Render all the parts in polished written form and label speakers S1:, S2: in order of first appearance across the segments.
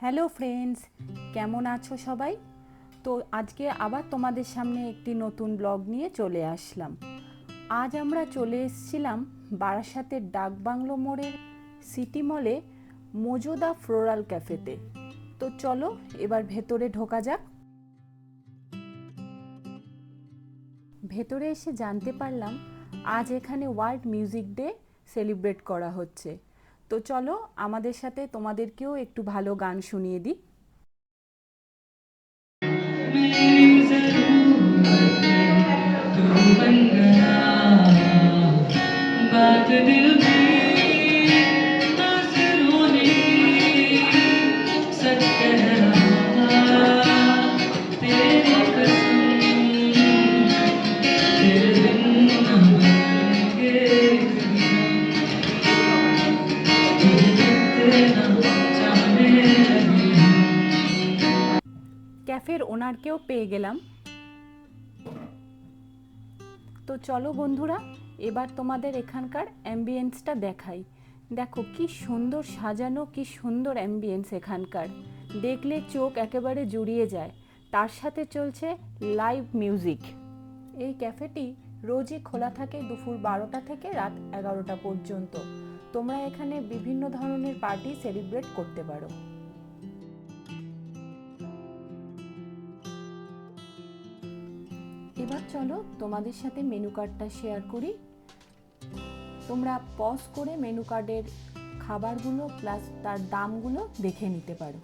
S1: Hello friends, কেমন আছো সবাই? তো আজকে আবার তোমাদের সামনে একটি নতুন ব্লগ নিয়ে চলে আসলাম। আজ আমরা চলে এসেছিলাম বারাসাতের ডাকবাংলো মোড়ের সিটি মলে মজুদা ফ্লোরাল ক্যাফেতে। তো চলো এবার ভেতরে ঢোকা যাক। ভেতরে এসে জানতে পারলাম আজ এখানে ওয়ার্ল্ড মিউজিক ডে সেলিব্রেট করা হচ্ছে। তো চলো আমাদের সাথে তোমাদেরকেও একটু ভালো গান শুনিয়ে দিই। बात दिल की नजरों ने सच कह रहा तेरी कसम तेरे बिन न मरेंगे तुझे ना चाहने लगे। ক্যাফের ওনারকেও পেয়ে গেলাম। তো চলো বন্ধুরা, এবার তোমাদের এখানকার অ্যাম্বিয়েন্সটা দেখাই। দেখো কি সুন্দর সাজানো, কি সুন্দর অ্যাম্বিয়েন্স এখানকার, দেখলে চোখ একেবারে জুড়িয়ে যায়। তার সাথে চলছে লাইভ মিউজিক। এই ক্যাফেটি রোজই খোলা থাকে দুপুর 12টা থেকে রাত 11টা পর্যন্ত। তোমরা এখানে বিভিন্ন ধরনের পার্টি সেলিব্রেট করতে পারো। এবার চলো তোমাদের সাথে মেনু কার্ডটা শেয়ার করি। তোমরা পজ করে মেনু কার্ডের খাবারগুলো প্লাস তার দামগুলো দেখে নিতে পারো।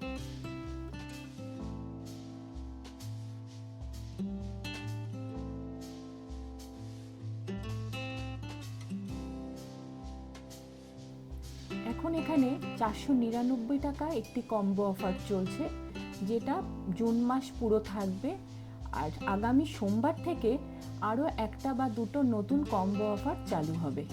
S1: এখন এখানে 499 টাকা একটি কম্বো অফার চলছে, যেটা জুন মাস পুরো থাকবে। আর আগামী সোমবার থেকে আরও একটা বা দুটো নতুন কম্বো অফার চালু হবে।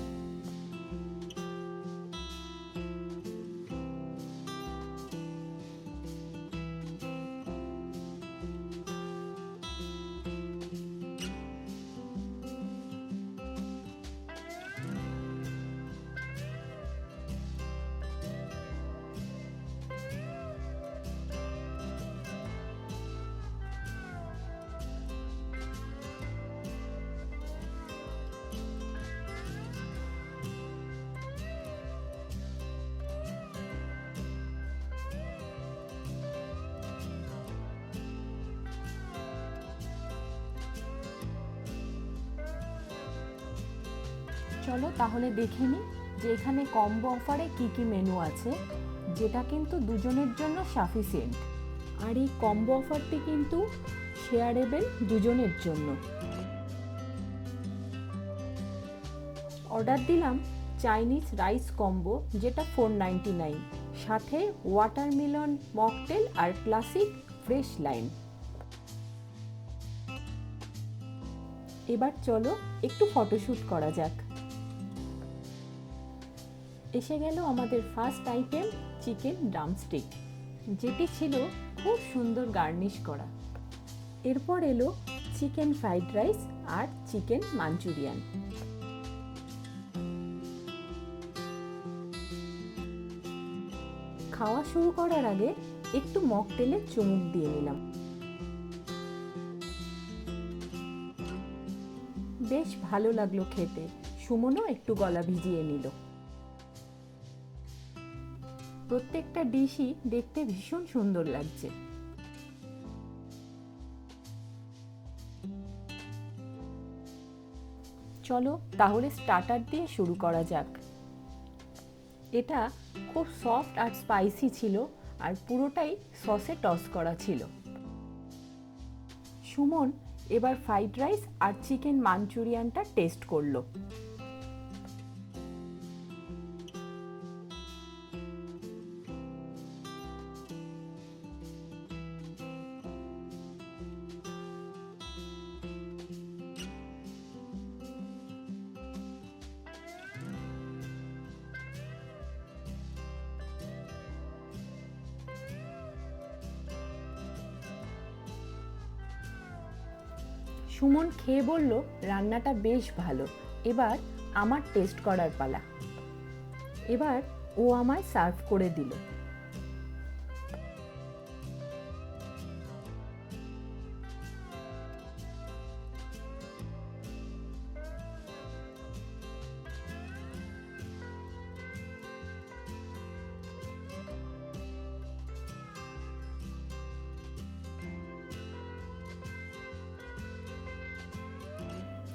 S1: চলো তাহলে দেখে নিই যে এখানে কম্বো অফারে কি কি মেনু আছে, যেটা কিন্তু দুজনের জন্য সাফিসিয়েন্ট। আর এই কম্বো অফারটি কিন্তু শেয়ারেবল দুজনের জন্য। অর্ডার দিলাম চাইনিজ রাইস কম্বো, যেটা 499, সাথে ওয়াটারমেলন মকটেল আর ক্লাসিক ফ্রেশ লাইম। এবার চলো একটু ফটোশ্যুট করা যাক। এসে গেল আমাদের ফার্স্ট আইটেম, চিকেন ড্রামস্টিক, যেটি ছিল খুব সুন্দর গার্নিশ করা। এরপর এলো চিকেন ফ্রাইড রাইস আর চিকেন মাঞ্চুরিয়ান। খাওয়া শুরু করার আগে একটু মকটেলে চুমুক দিয়ে নিলাম। বেশ ভালো লাগলো খেতে। সুমনও একটু গলা ভিজিয়ে নিল। প্রত্যেকটা ডিশই দেখতে ভীষণ সুন্দর লাগছে। চলো তাহলে স্টার্টার দিয়ে শুরু করা যাক। এটা খুব সফট আর স্পাইসি ছিল, আর পুরোটাই সসে টস করা ছিল। সুমন এবার ফ্রাইড রাইস আর চিকেন মাঞ্চুরিয়ানটা টেস্ট করলো। সুমন খেয়ে বলল রান্নাটা বেশ ভালো, এবার আমার টেস্ট করার পালা। এবার ও আমায় সার্ভ করে দিল।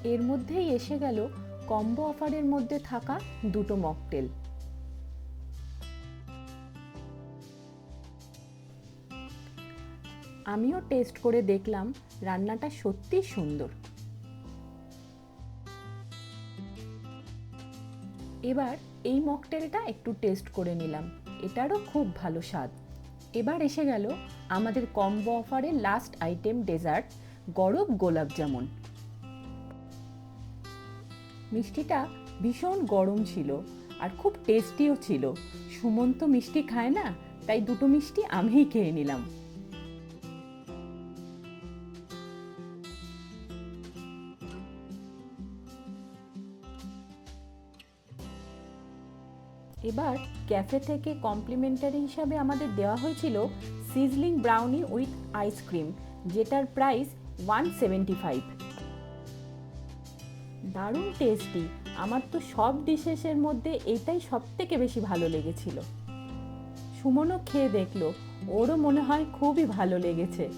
S1: এর মধ্যেই এসে গেল কম্বো অফারের মধ্যে থাকা দুটো মকটেল। আমিও টেস্ট করে দেখলাম, রান্নাটা সত্যি সুন্দর। এবার এই মকটেলটা একটু টেস্ট করে নিলাম, এটারও খুব ভালো স্বাদ। এবার এসে গেল আমাদের কম্বো অফারের লাস্ট আইটেম, ডেজার্ট, গরম গোলাপ জামুন। মিষ্টিটা ভীষণ গরম ছিল আর খুব টেস্টিও ছিল। সুমন তো মিষ্টি খায় না, তাই দুটো মিষ্টি আমিই খেয়ে নিলাম। এবার ক্যাফে থেকে কমপ্লিমেন্টারি হিসাবে আমাদের দেওয়া হয়েছিল সিজলিং ব্রাউনি উইথ আইসক্রিম, যেটার প্রাইস 175। দারুণ টেস্টি। আমার তো সব ডিশেসের মধ্যে এটাই সবথেকে বেশি ভালো লেগেছিল। সুমনও খেয়ে দেখলো, ওরও মনে হয় খুবই ভালো লেগেছে।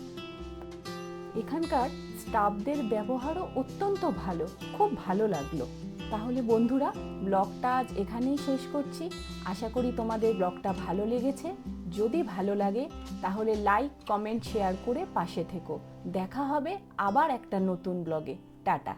S1: এখানকার স্টাফদের ব্যবহারও অত্যন্ত ভালো, খুব ভালো লাগলো। তাহলে বন্ধুরা, ব্লগটা আজ এখানেই শেষ করছি। আশা করি তোমাদের ব্লগটা ভালো লেগেছে। যদি ভালো লাগে তাহলে লাইক, কমেন্ট, শেয়ার করে পাশে থেকো। দেখা হবে আবার একটা নতুন ব্লগে। টাটা।